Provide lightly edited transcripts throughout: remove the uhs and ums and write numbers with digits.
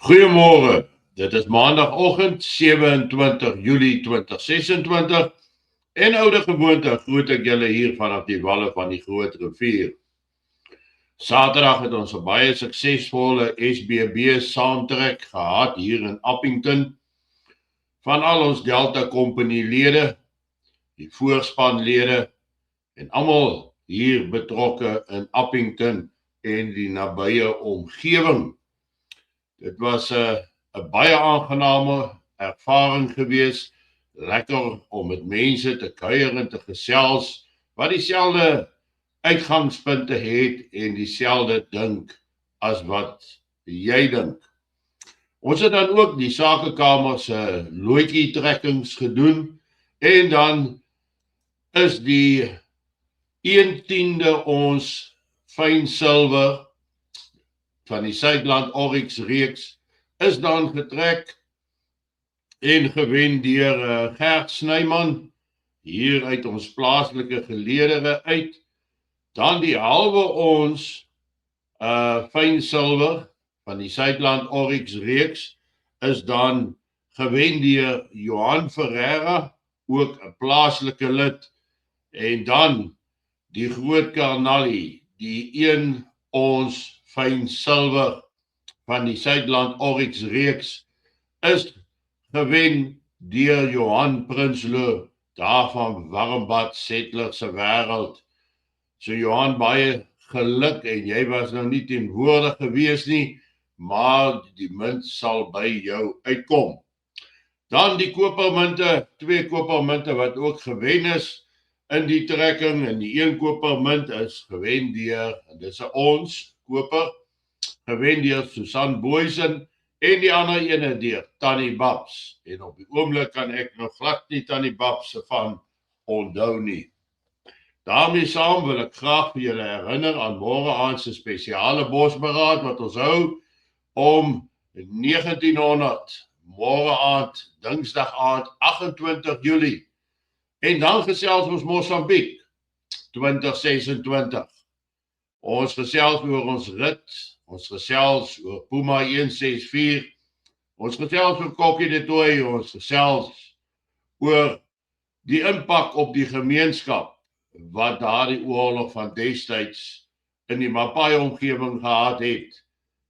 Goeiemôre. Dit is maandagoggend 27 Julie 2026 en oude gewoonte groet ek julle hier vanaf die walle van die Groot Rivier. Saterdag het ons 'n baie suksesvolle SBB saamtrek gehad hier in Appington. Van al ons Delta Company lede, die voorspanlede en almal hier betrokke in Appington en die nabye omgewing. Dit was 'n baie aangename ervaring gewees, lekker om met mense te kuier en te gesels wat dieselfde uitgangspunte het en dieselfde dink as wat jy dink. Ons het dan ook die sakekamer se loetjie trekkings gedoen en dan is die 1/10 ons fyn silwer van die Suidland Oryx reeks is dan getrek en gewen deur Gert Snyman hier uit ons plaaslike geleedere uit. Dan die halwe ons fyn silwer van die Suidland Oryx reeks is dan gewen deur Johan Ferreira, ook 'n plaaslike lid, en dan die groot karnalie, die 1 ons fyn silwer van die Suidland Oryx reeks is gewen deur Johan Prinsloo daar van Warmbad Settler se wêreld. So Johan, baie geluk, en jy was nou nie teenwoordig gewees nie, maar die munt sal by jou uitkom. Dan die kopermunte, 2 kopermunte wat ook gewen is in die trekking, en die 1 kopermunt is gewen deur, en dis 'n ons koper, gewen deur Susan Boysen en die ander ene deur Tannie Babs. En op die oomblik kan ek nog glad nie Tannie Babs se van onthou nie. Daarmee saam wil ek graag vir julle herinner aan môre aand se spesiale bosberaad wat ons hou om 1900, môre aand, Dinsdag aand, 28 Julie. En dan gesels ons Mosambiek 2026. Ons gesels oor ons rit, ons gesels oor Puma 164, ons gesels oor Kokkie de Tooi, ons gesels oor die impak op die gemeenskap wat daardie oorlog van destyds in die Mapai-omgewing gehad het.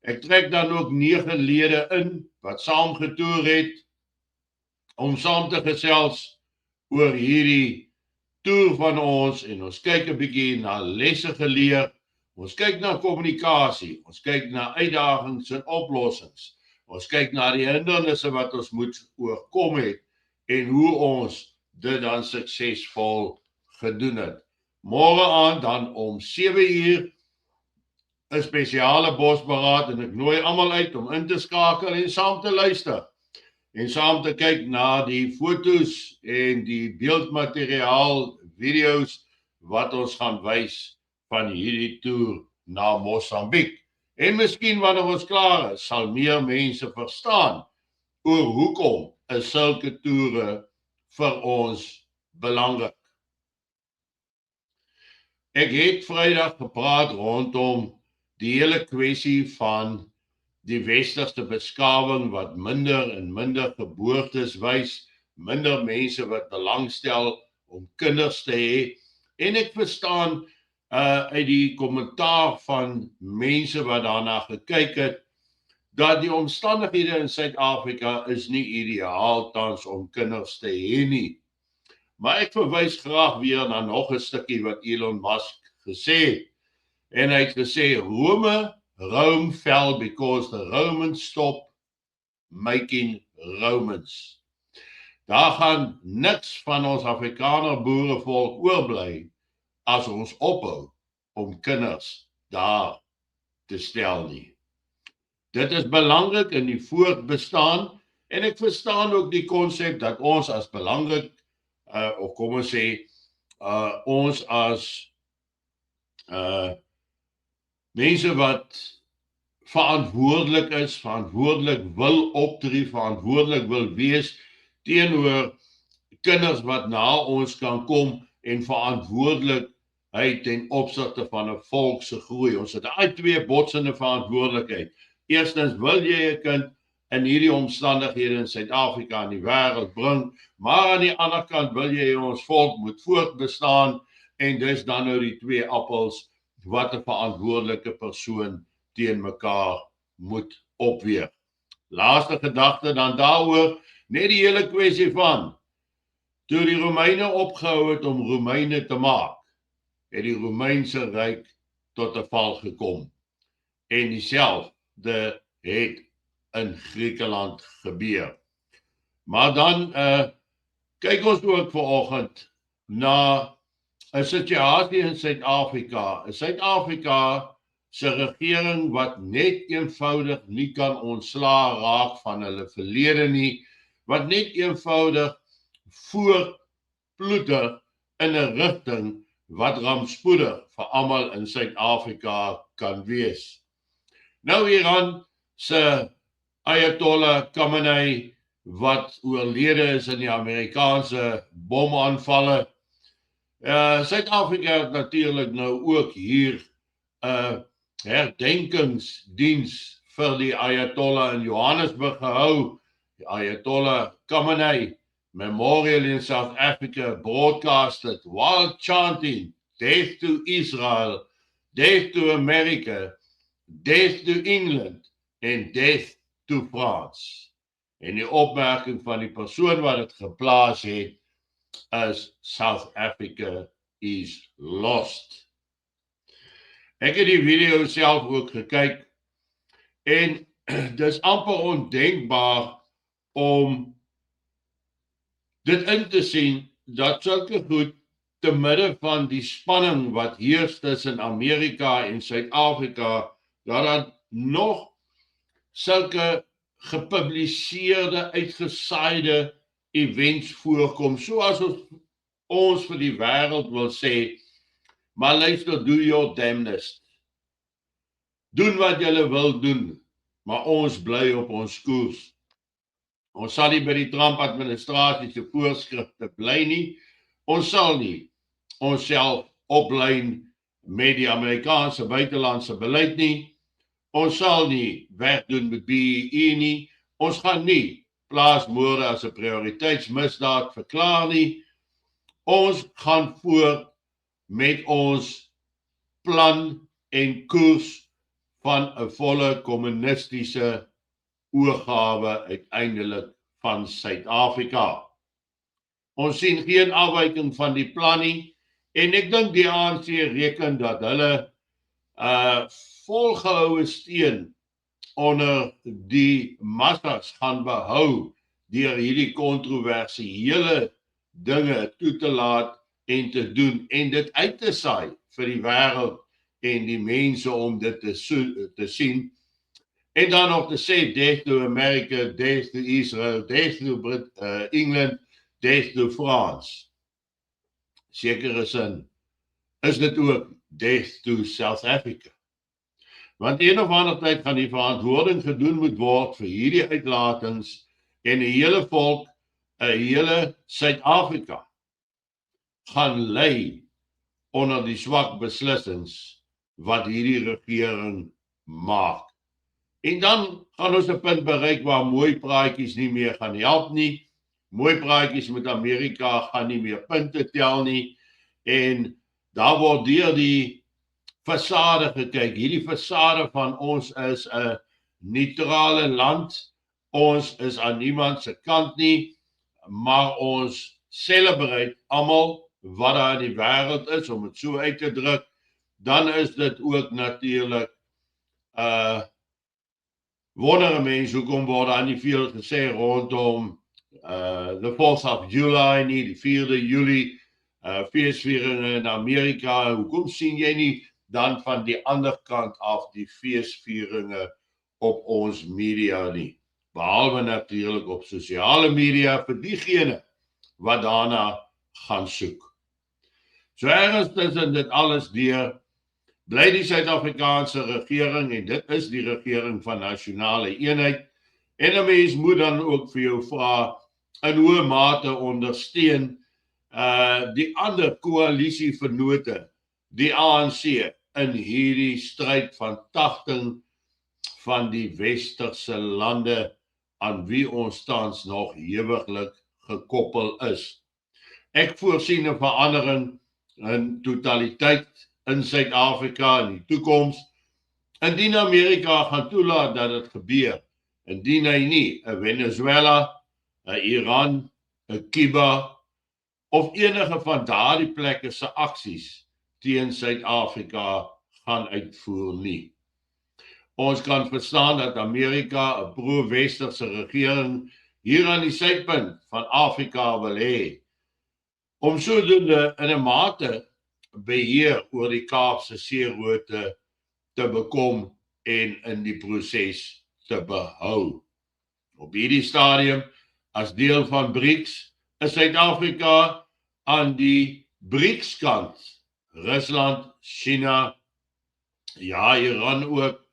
Ek trek dan ook 9 lede in wat saam getoer het om saam te gesels oor hierdie toer van ons, en ons kyk 'n bietjie na lesse geleer. Ons kyk na kommunikasie, ons kyk na uitdagings en oplossings. Ons kyk na die hindernisse wat ons moet oorkom het en hoe ons dit dan suksesvol gedoen het. Môre aand dan om 7:00 'n spesiale bosberaad, en ek nooi almal uit om in te skakel en saam te luister en saam te kyk na die fotos en die beeldmateriaal, video's wat ons gaan wys van hierdie toer na Mosambiek. En miskien wanneer ons klaar is, sal meer mense verstaan oor hoekom is sulke toere vir ons belangrik. Ek het Vrydag gepraat rondom die hele kwessie van die westerse beskawing wat minder en minder geboortes wys, minder mense wat belangstel om kinders te hê, en ek verstaan uit die kommentaar van mense wat daarna gekyk het, dat die omstandighede in Suid-Afrika is nie ideaal tans om kinders te hê nie. Maar ek verwys graag weer na nog 'n stukkie wat Elon Musk gesê het. En hy het gesê, Rome fell because the Romans stopped making Romans. Daar gaan niks van ons Afrikaner boerevolk oorbly as ons ophou om kinders daar te stel nie. Dit is belangrik in die voortbestaan, en ek verstaan ook die konsep dat ons as belangrik, of kom ons sê, ons as mense wat verantwoordelik is, verantwoordelik wil optree, verantwoordelik wil wees teenoor kinders wat na ons kan kom, en verantwoordelikheid ten opsigte van 'n volk se groei. Ons het daai 2 botsende verantwoordelikheid. Eerstens wil jy 'n kind, in hierdie omstandighede in Suid-Afrika in die wêreld bring, maar aan die ander kant wil jy ons volk moet voortbestaan en dis dan nou die twee appels wat 'n verantwoordelike persoon teen mekaar moet opweeg. Laaste gedagte dan daaroor, net die hele kwessie van toe die Romeine opgehou het om Romeine te maak, het die Romeinse ryk tot 'n val gekom. En dieselfde het in Griekeland gebeur. Maar dan kyk ons ook vanoggend na 'n situasie in Suid-Afrika. Suid-Afrika se regering wat net eenvoudig nie kan ontslaa raak van hulle verlede nie, wat net eenvoudig voortploeter in 'n rigting wat rampspoedig vir almal in Suid-Afrika kan wees. Nou Iran se Ayatollah Khamenei wat oorlede is in die Amerikaanse bomaanvalle. Suid-Afrika het natuurlik nou ook hier 'n herdenkingsdiens vir die Ayatollah in Johannesburg gehou. Die Ayatollah Khamenei Memorial in South Africa broadcasted while chanting death to Israel, death to America, death to England and death to France. En die opmerking van die persoon wat dit geplaas het is South Africa is lost. Ek het die video self ook gekyk en dis amper ondenkbaar om dit in te sien dat sulke goed te midde van die spanning wat heers tussen Amerika en Suid-Afrika, dat daar nog sulke gepubliseerde, uitgesaaide events voorkom, soos ons vir die wêreld wil sê, maar luister, do your damnedest. Doen wat julle wil doen, maar ons bly op ons koers. Ons sal nie by die Trump-administrasie se voorskrifte bly nie. Ons sal nie onsself oplyn met die Amerikaanse buitelandse beleid nie. Ons sal nie wegdoen met BEE nie. Ons gaan nie plaasmoorde as 'n prioriteitsmisdaad verklaar nie. Ons gaan voort met ons plan en koers van 'n volle kommunistiese oorgawe uiteindelik van Suid-Afrika. Ons sien geen afwyking van die plan nie en ek dink die ANC reken dat hulle volgehoue steun onder die massas gaan behou deur hierdie kontroversiële dinge toe te laat en te doen en dit uit te saai vir die wêreld en die mense om dit te sien. En dan nog te sê, death to America, death to Israel, death to England, death to France. Sekere sin is dit ook death to South Africa. Want een of ander tyd gaan die verantwoording gedoen moet word vir hierdie uitlatings en 'n hele volk, 'n hele Suid-Afrika gaan ly onder die swak beslissings wat hierdie regering maak. En dan gaan ons 'n punt bereik waar mooi praatjies nie meer gaan help nie. Mooi praatjies met Amerika gaan nie meer punte tel nie. En daar word deur die fasade gekyk. Hierdie fasade van ons is 'n neutrale land. Ons is aan niemand se kant nie, maar ons celebrate almal wat daar in die wêreld is, om dit so uit te druk. Dan is dit ook natuurlik wonder mense hoekom word daar nie veel gesê rondom the 4th of July nie, die 4de Julie feesvieringe in Amerika. Hoekom sien jy nie dan van die ander kant af die feesvieringe op ons media nie? Behalwe natuurlik op sosiale media vir diegene wat daarna gaan soek. So ergens tussen dit alles deur bly die Suid-Afrikaanse regering, en dit is die regering van nasionale eenheid, en 'n mens moet dan ook vir jou vra, in hoe mate ondersteun die ander koalisievennote, die ANC, in hierdie stryd van tagting van die westerse lande aan wie ons tans nog ewiglik gekoppel is. Ek voorsien 'n verandering in totaliteit in Suid-Afrika in die toekoms, indien Amerika gaan toelaat dat dit gebeur, indien hy nie 'n Venezuela, 'n Iran, 'n Cuba of enige van daardie plekke se aksies teen Suid-Afrika gaan uitvoer nie. Ons kan verstaan dat Amerika 'n pro-westerse regering hier aan die suidpunt van Afrika wil hê, om sodoende in 'n mate beheer oor die Kaapse seeroute te bekom en in die proses te behou. Op hierdie stadium, as deel van BRICS, is Suid-Afrika aan die BRICS-kant. Rusland, China, ja, Iran ook,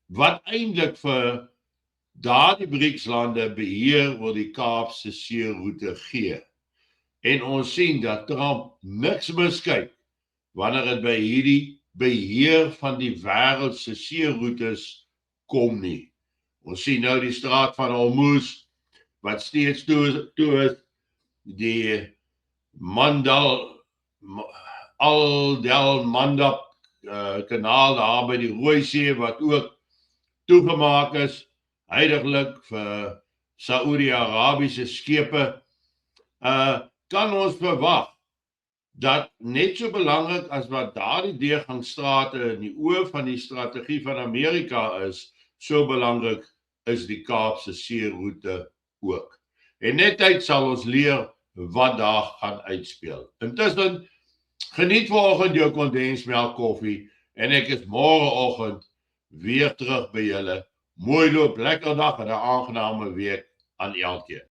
wat eintlik vir daardie BRICS-lande beheer oor die Kaapse seeroute gee. En ons sien dat Trump niks miskyk wanneer dit by hierdie beheer van die wêreld se seeroutes kom nie. Ons sien nou die straat van Hormuz wat steeds toe is, die Al-Del-Mandab kanaal daar by die Rooi See wat ook toegemaak is, heiliglik vir Saudi-Arabiese skepe. Kan ons verwag dat net so belangrik as wat daardie deurgangsstrate in die oë van die strategie van Amerika is, so belangrik is die Kaapse seeroute ook. En net tyd sal ons leer wat daar gaan uitspeel. Intussen, geniet vanoggend jou kondensmelk koffie en ek is môreoggend weer terug by julle. Mooi loop, lekker dag en 'n aangename week aan elkeen.